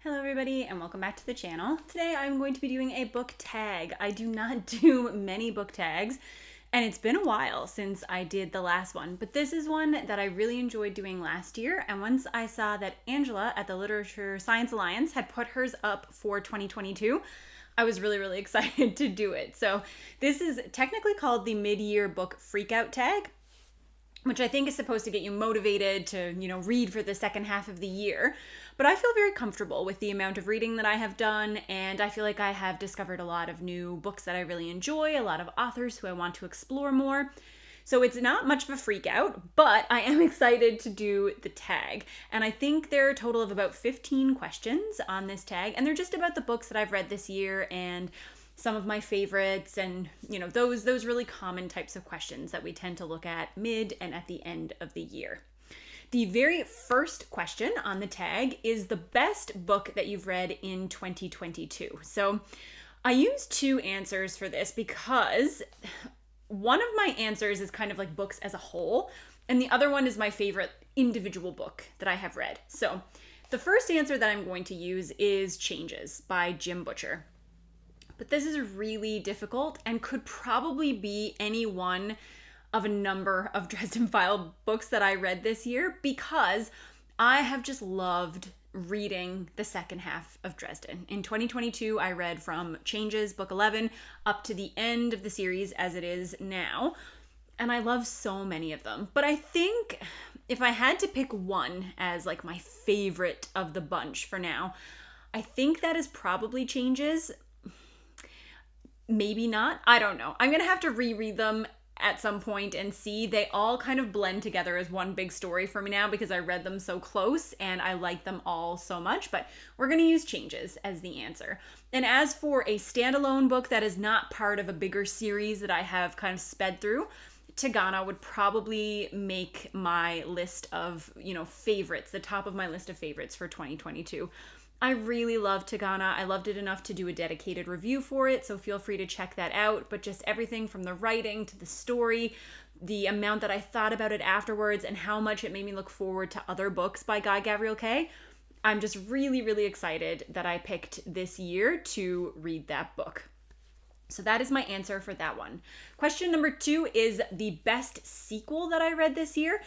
Hello everybody and welcome back to the channel. Today I'm going to be doing a book tag. I do not do many book tags and it's been a while since I did the last one, but this is one that I really enjoyed doing last year, and once I saw that Angela at the Literature Science Alliance had put hers up for 2022, I was really excited to do it. So this is technically called the mid-year book Freakout tag, which I think is supposed to get you motivated to, read for the second half of the year. But I feel very comfortable with the amount of reading that I have done, and I feel like I have discovered a lot of new books that I really enjoy, a lot of authors who I want to explore more. So it's not much of a freak out, but I am excited to do the tag. And I think there are a total of about 15 questions on this tag, and they're just about the books that I've read this year and some of my favorites, and those really common types of questions that we tend to look at mid and at the end of the year. The very first question on the tag is the best book that you've read in 2022. So I used two answers for this because one of my answers is kind of like books as a whole, and the other one is my favorite individual book that I have read. So the first answer that I'm going to use is Changes by Jim Butcher. But this is really difficult and could probably be any one of a number of Dresden Files books that I read this year, because I have just loved reading the second half of Dresden. In 2022, I read from Changes, book 11, up to the end of the series as it is now, and I love so many of them. But I think if I had to pick one as like my favorite of the bunch for now, I think that is probably Changes. Maybe not. I don't know. I'm going to have to reread them at some point and see. They all kind of blend together as one big story for me now because I read them so close and I like them all so much, but we're going to use Changes as the answer. And as for a standalone book that is not part of a bigger series that I have kind of sped through, Tagana would probably make my list of, favorites, the top of my list of favorites for 2022. I really love Tagana. I loved it enough to do a dedicated review for it, so feel free to check that out. But just everything from the writing to the story, the amount that I thought about it afterwards, and how much it made me look forward to other books by Guy Gavriel Kay, I'm just really excited that I picked this year to read that book. So that is my answer for that one. Question number 2 is the best sequel that I read this year.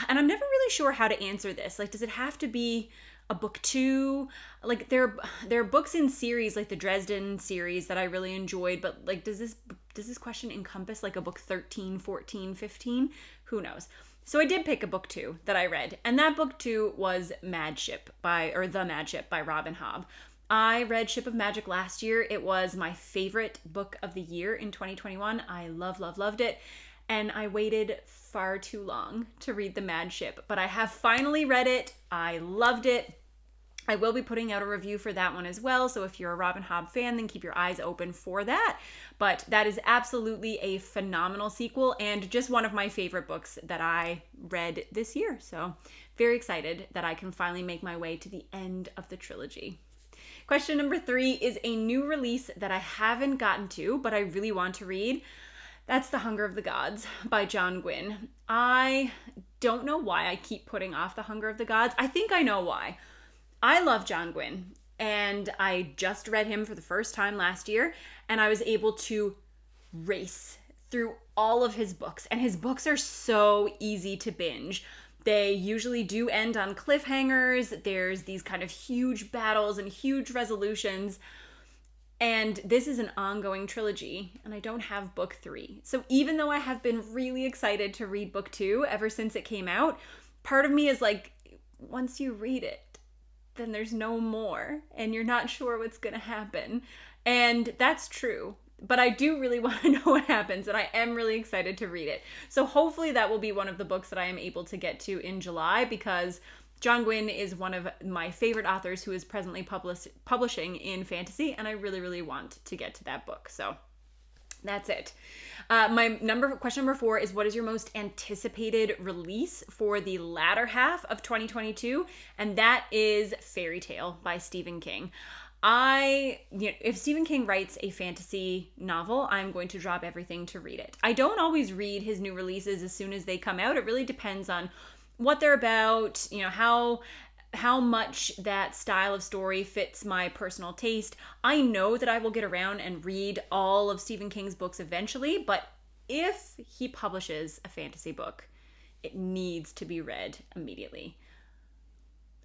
And I'm never really sure how to answer this. Like, does it have to be a book 2? Like, there are books in series like the Dresden series that I really enjoyed, but like, does this question encompass like a book 13, 14, 15? Who knows? So I did pick a book 2 that I read, and that book 2 was The Mad Ship by Robin Hobb. I read Ship of Magic last year. It was my favorite book of the year in 2021. I loved it. And I waited far too long to read The Mad Ship, but I have finally read it. I loved it. I will be putting out a review for that one as well, so if you're a Robin Hobb fan, then keep your eyes open for that. But that is absolutely a phenomenal sequel and just one of my favorite books that I read this year. So very excited that I can finally make my way to the end of the trilogy. Question number 3 is a new release that I haven't gotten to, but I really want to read. That's The Hunger of the Gods by John Gwynne. I don't know why I keep putting off The Hunger of the Gods. I think I know why. I love John Gwynne, and I just read him for the first time last year, and I was able to race through all of his books, and his books are so easy to binge. They usually do end on cliffhangers. There's these kind of huge battles and huge resolutions. And this is an ongoing trilogy, and I don't have book 3. So even though I have been really excited to read book 2 ever since it came out, part of me is like, once you read it, then there's no more, and you're not sure what's going to happen. And that's true. But I do really want to know what happens, and I am really excited to read it. So hopefully that will be one of the books that I am able to get to in July, because John Gwynne is one of my favorite authors who is presently publishing in fantasy, and I really want to get to that book. So that's it. Question number 4 is, what is your most anticipated release for the latter half of 2022? And that is Fairy Tale by Stephen King. If Stephen King writes a fantasy novel, I'm going to drop everything to read it. I don't always read his new releases as soon as they come out. It really depends on what they're about, how how much that style of story fits my personal taste. I know that I will get around and read all of Stephen King's books eventually, but if he publishes a fantasy book, it needs to be read immediately.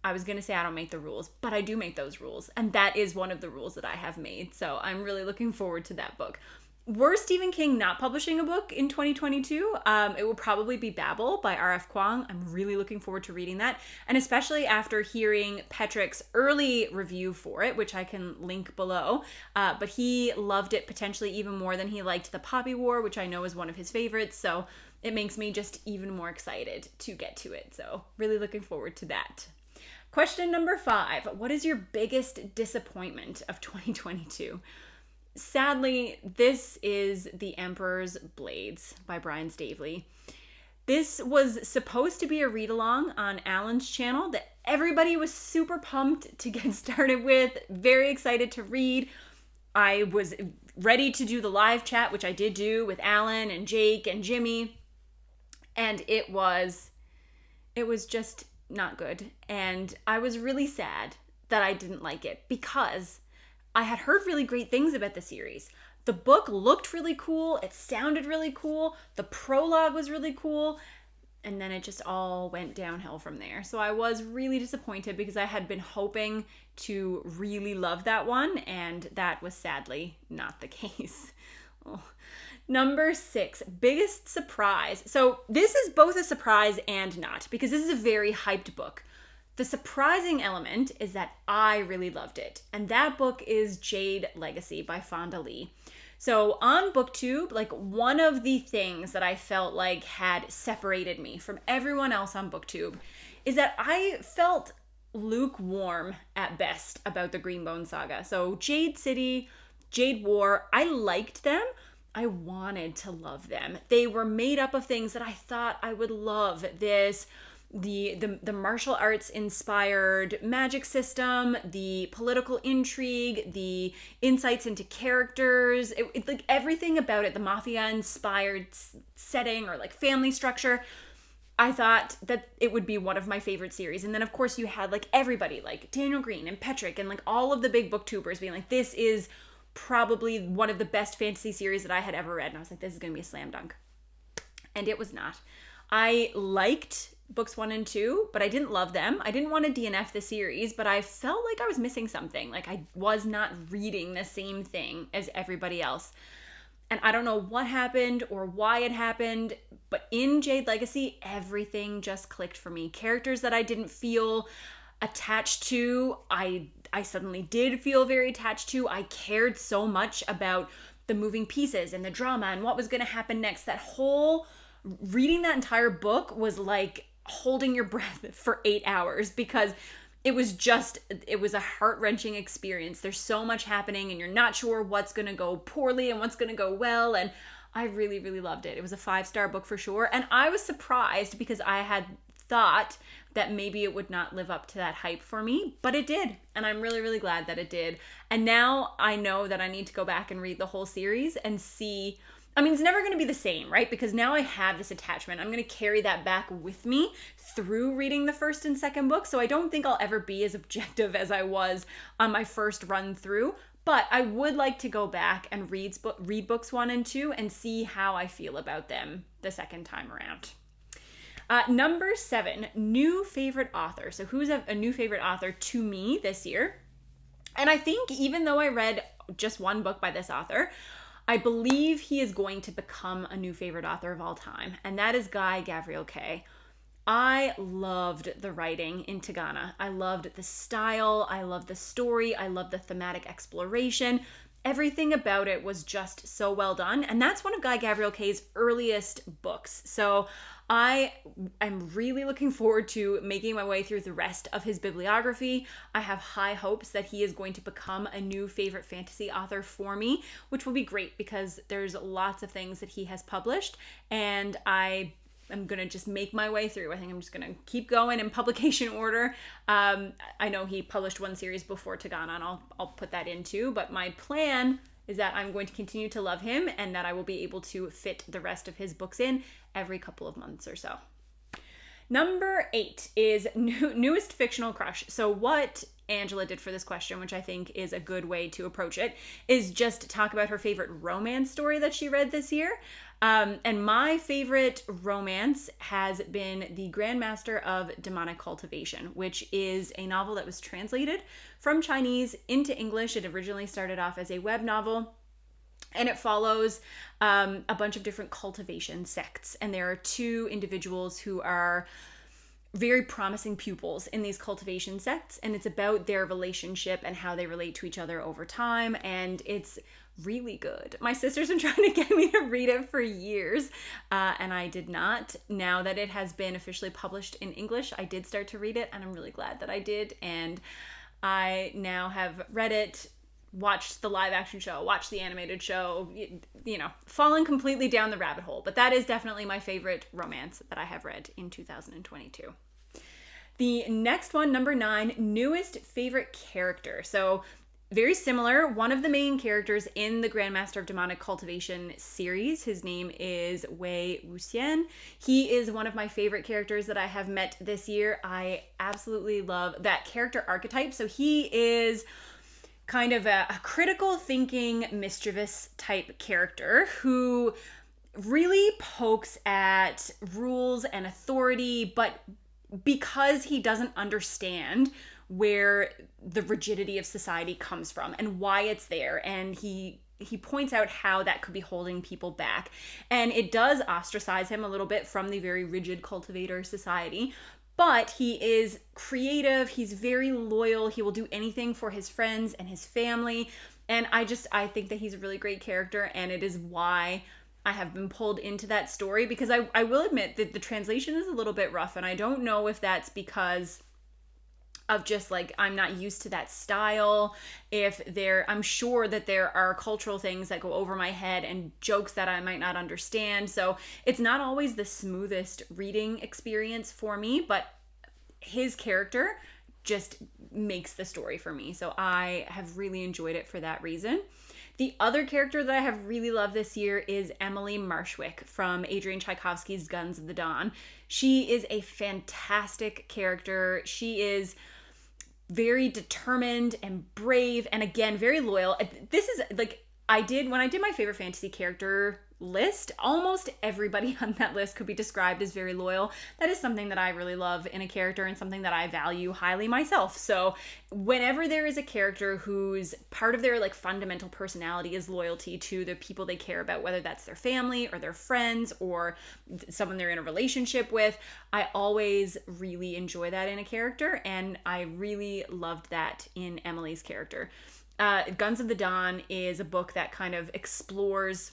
I was going to say I don't make the rules, but I do make those rules. And that is one of the rules that I have made. So I'm really looking forward to that book. Were Stephen King not publishing a book in 2022, it will probably be Babel by R.F. Kuang. I'm really looking forward to reading that. And especially after hearing Petrick's early review for it, which I can link below. But he loved it potentially even more than he liked The Poppy War, which I know is one of his favorites. So it makes me just even more excited to get to it. So really looking forward to that. Question number 5. What is your biggest disappointment of 2022? Sadly, this is The Emperor's Blades by Brian Staveley. This was supposed to be a read-along on Alan's channel that everybody was super pumped to get started with, very excited to read. I was ready to do the live chat, which I did do with Alan and Jake and Jimmy, and it was just not good. And I was really sad that I didn't like it because I had heard really great things about the series. The book looked really cool. It sounded really cool. The prologue was really cool. And then it just all went downhill from there. So I was really disappointed because I had been hoping to really love that one. And that was sadly not the case. Oh. Number 6, biggest surprise. So this is both a surprise and not, because this is a very hyped book. The surprising element is that I really loved it. And that book is Jade Legacy by Fonda Lee. So on BookTube, like one of the things that I felt like had separated me from everyone else on BookTube is that I felt lukewarm at best about the Greenbone saga. So Jade City, Jade War, I liked them. I wanted to love them. They were made up of things that I thought I would love. The martial arts inspired magic system, the political intrigue, the insights into characters, it like everything about it, the mafia inspired setting or like family structure. I thought that it would be one of my favorite series. And then of course you had like everybody like Daniel Green and Petrick and like all of the big booktubers being like, this is probably one of the best fantasy series that I had ever read. And I was like, this is going to be a slam dunk. And it was not. I liked books 1 and 2, but I didn't love them. I didn't want to DNF the series, but I felt like I was missing something. Like I was not reading the same thing as everybody else. And I don't know what happened or why it happened, but in Jade Legacy, everything just clicked for me. Characters that I didn't feel attached to, I suddenly did feel very attached to. I cared so much about the moving pieces and the drama and what was going to happen next. Reading that entire book was like holding your breath for 8 hours because it was a heart-wrenching experience. There's so much happening and you're not sure what's going to go poorly and what's going to go well. And I really, really loved it. It was a 5-star book for sure. And I was surprised because I had thought that maybe it would not live up to that hype for me, but it did. And I'm really, really glad that it did. And now I know that I need to go back and read the whole series and see. I mean, it's never going to be the same, right? Because now I have this attachment. I'm going to carry that back with me through reading the first and second book. So I don't think I'll ever be as objective as I was on my first run through. But I would like to go back and read books 1 and 2 and see how I feel about them the second time around. Number 7, new favorite author. So who's a new favorite author to me this year? And I think even though I read just one book by this author, I believe he is going to become a new favorite author of all time. And that is Guy Gavriel Kay. I loved the writing in Tagana. I loved the style. I loved the story. I loved the thematic exploration. Everything about it was just so well done. And that's one of Guy Gavriel Kay's earliest books. So I am really looking forward to making my way through the rest of his bibliography. I have high hopes that he is going to become a new favorite fantasy author for me, which will be great because there's lots of things that he has published and I'm going to just make my way through. I think I'm just going to keep going in publication order. I know he published one series before Tagana and I'll put that in too, but my plan is that I'm going to continue to love him and that I will be able to fit the rest of his books in every couple of months or so. Number 8 is newest fictional crush. So what Angela did for this question, which I think is a good way to approach it, is just talk about her favorite romance story that she read this year. And my favorite romance has been The Grandmaster of Demonic Cultivation, which is a novel that was translated from Chinese into English. It originally started off as a web novel, and it follows a bunch of different cultivation sects. And there are 2 individuals who are very promising pupils in these cultivation sects, and it's about their relationship and how they relate to each other over time, and it's really good. My sister's been trying to get me to read it for years, and I did not. Now that it has been officially published in English, I did start to read it, and I'm really glad that I did, and I now have read it, watched the live action show, watched the animated show, fallen completely down the rabbit hole. But that is definitely my favorite romance that I have read in 2022. The next one, number 9, newest favorite character. So very similar. One of the main characters in the Grandmaster of Demonic Cultivation series, his name is Wei Wuxian. He is one of my favorite characters that I have met this year. I absolutely love that character archetype. So he is kind of a critical thinking, mischievous type character who really pokes at rules and authority, but because he doesn't understand where the rigidity of society comes from and why it's there, and he points out how that could be holding people back, and it does ostracize him a little bit from the very rigid cultivator society. But he is creative, he's very loyal, he will do anything for his friends and his family, and I think that he's a really great character, and it is why I have been pulled into that story, because I will admit that the translation is a little bit rough, and I don't know if that's because of just like I'm not used to that style. I'm sure that there are cultural things that go over my head and jokes that I might not understand. So it's not always the smoothest reading experience for me, but his character just makes the story for me. So I have really enjoyed it for that reason. The other character that I have really loved this year is Emily Marshwick from Adrian Tchaikovsky's Guns of the Dawn. She is a fantastic character. She is very determined and brave, and again, very loyal. This is like, when I did my favorite fantasy character list, almost everybody on that list could be described as very loyal. That is something that I really love in a character and something that I value highly myself. So whenever there is a character whose part of their like fundamental personality is loyalty to the people they care about, whether that's their family or their friends or someone they're in a relationship with, I always really enjoy that in a character, and I really loved that in Emily's character. Guns of the Dawn is a book that kind of explores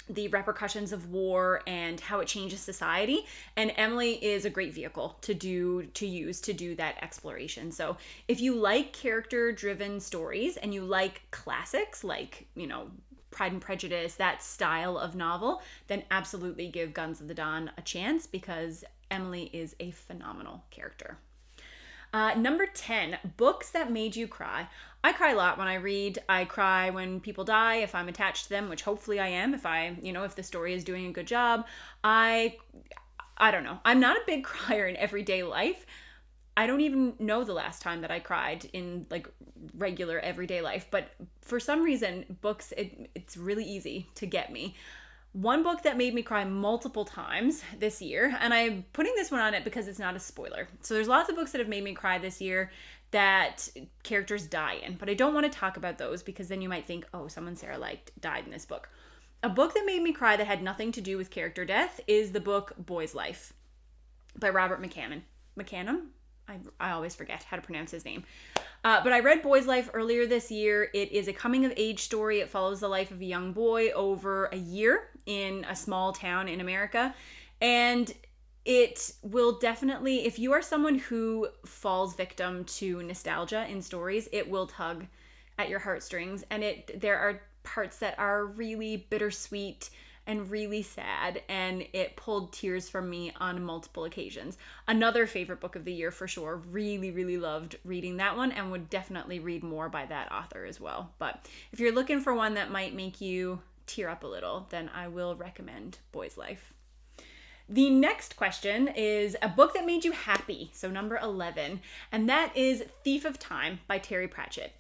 the repercussions of war and how it changes society, and Emily is a great vehicle to use to do that exploration. So if you like character driven stories and you like classics like Pride and Prejudice, that style of novel, then absolutely give Guns of the Dawn a chance, because Emily is a phenomenal character. Number 10, books that made you cry. I cry a lot when I read. I cry when people die, if I'm attached to them, which hopefully I am, if the story is doing a good job. I don't know. I'm not a big crier in everyday life. I don't even know the last time that I cried in like regular everyday life, but for some reason, books, it's really easy to get me. One book that made me cry multiple times this year, and I'm putting this one on it because it's not a spoiler. So there's lots of books that have made me cry this year that characters die in, but I don't want to talk about those because then you might think, oh, someone Sarah liked died in this book. A book that made me cry that had nothing to do with character death is the book Boy's Life by Robert McCammon. McCannum? I always forget how to pronounce his name. But I read Boy's Life earlier this year. It is a coming-of-age story. It follows the life of a young boy over a year in a small town in America. And it will definitely, if you are someone who falls victim to nostalgia in stories, it will tug at your heartstrings. And there are parts that are really bittersweet and really sad, and it pulled tears from me on multiple occasions. Another favorite book of the year for sure. Really, really loved reading that one, and would definitely read more by that author as well. But if you're looking for one that might make you tear up a little, then I will recommend Boy's Life. The next question is a book that made you happy, so number 11, and that is Thief of Time by Terry Pratchett.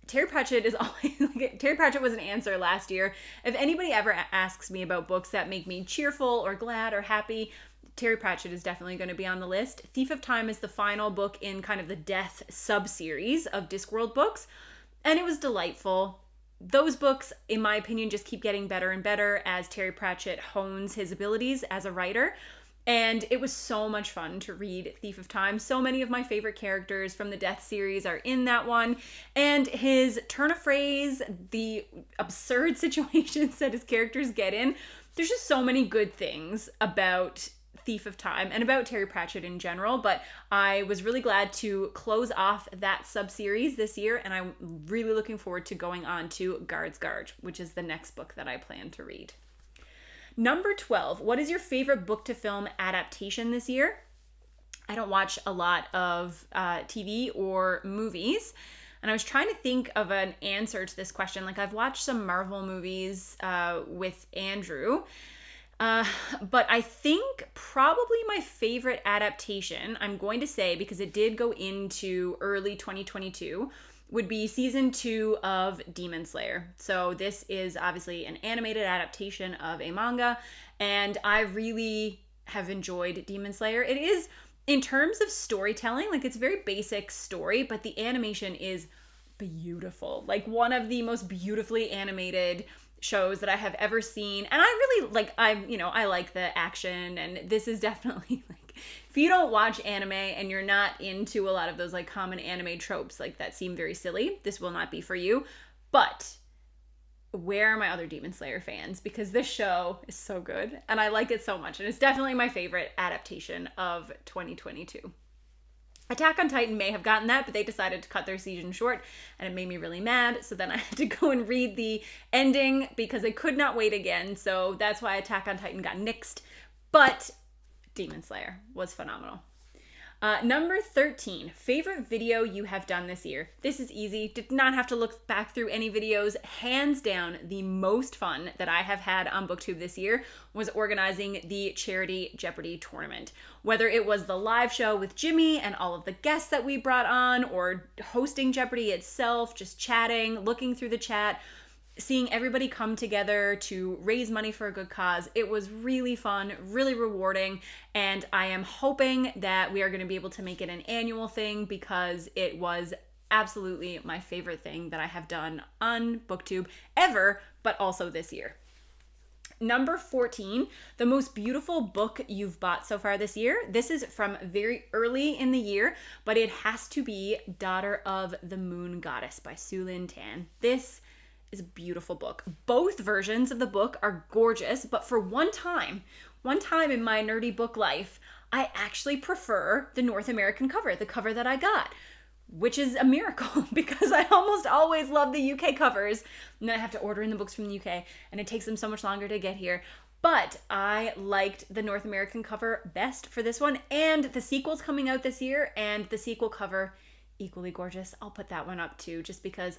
Terry Pratchett is always Terry Pratchett was an answer last year. If anybody ever asks me about books that make me cheerful or glad or happy, Terry Pratchett is definitely going to be on the list. Thief of Time is the final book in kind of the Death sub-series of Discworld books, and it was delightful. Those books, in my opinion, just keep getting better and better as Terry Pratchett hones his abilities as a writer. And it was so much fun to read Thief of Time. So many of my favorite characters from the Death series are in that one. And his turn of phrase, the absurd situations that his characters get in, there's just so many good things about Thief of Time and about Terry Pratchett in general. But I was really glad to close off that sub-series this year. And I'm really looking forward to going on to Guard's Guard, which is the next book that I plan to read. Number 12, what is your favorite book to film adaptation this year? I don't watch a lot of TV or movies, and I was trying to think of an answer to this question. Like, I've watched some Marvel movies with Andrew, but I think probably my favorite adaptation, I'm going to say, because it did go into early 2022, would be season 2 of Demon Slayer. So this is obviously an animated adaptation of a manga, and I really have enjoyed Demon Slayer. It is, in terms of storytelling, like, it's a very basic story, but the animation is beautiful. Like, one of the most beautifully animated shows that I have ever seen. And I really like, I like the action, and this is definitely like, if you don't watch anime and you're not into a lot of those like common anime tropes like that seem very silly, this will not be for you. But where are my other Demon Slayer fans? Because this show is so good and I like it so much, and it's definitely my favorite adaptation of 2022. Attack on Titan may have gotten that, but they decided to cut their season short, and it made me really mad. So then I had to go and read the ending because I could not wait again. So that's why Attack on Titan got nixed. But Demon Slayer was phenomenal. Number 13, favorite video you have done this year. This is easy. Did not have to look back through any videos. Hands down, the most fun that I have had on BookTube this year was organizing the charity Jeopardy tournament. Whether it was the live show with Jimmy and all of the guests that we brought on, or hosting Jeopardy itself, just chatting, looking through the chat, seeing everybody come together to raise money for a good cause. It was really fun, really rewarding, and I am hoping that we are going to be able to make it an annual thing because it was absolutely my favorite thing that I have done on BookTube ever, but also this year. Number 14, the most beautiful book you've bought so far this year. This is from very early in the year, but it has to be Daughter of the Moon Goddess by Su Lin Tan. This is a beautiful book. Both versions of the book are gorgeous, but for one time in my nerdy book life, I actually prefer the North American cover, the cover that I got, which is a miracle because I almost always love the UK covers, and then I have to order in the books from the UK, and it takes them so much longer to get here. But I liked the North American cover best for this one, and the sequel's coming out this year, and the sequel cover, equally gorgeous. I'll put that one up too, just because,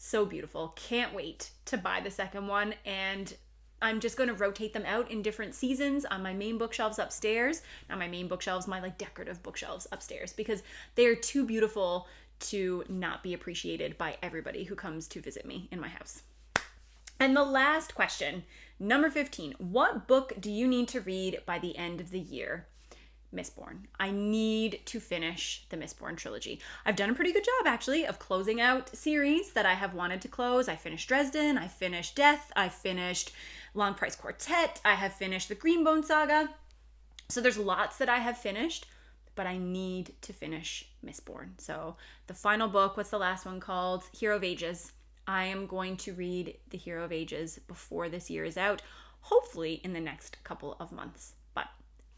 so beautiful. Can't wait to buy the second one, and I'm just going to rotate them out in different seasons on my main bookshelves upstairs. Not my main bookshelves, my like decorative bookshelves upstairs, because they are too beautiful to not be appreciated by everybody who comes to visit me in my house. And the last question, number 15, what book do you need to read by the end of the year? Mistborn. I need to finish the Mistborn trilogy. I've done a pretty good job, actually, of closing out series that I have wanted to close. I finished Dresden, I finished Death, I finished Long Price Quartet, I have finished the Greenbone Saga. So there's lots that I have finished, but I need to finish Mistborn. So the final book, what's the last one called? Hero of Ages. I am going to read the Hero of Ages before this year is out, hopefully in the next couple of months. But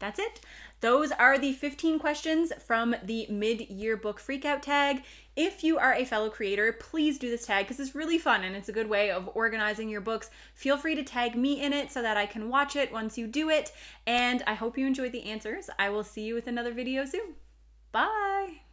that's it. Those are the 15 questions from the mid-year book Freakout tag. If you are a fellow creator, please do this tag because it's really fun and it's a good way of organizing your books. Feel free to tag me in it so that I can watch it once you do it. And I hope you enjoyed the answers. I will see you with another video soon. Bye!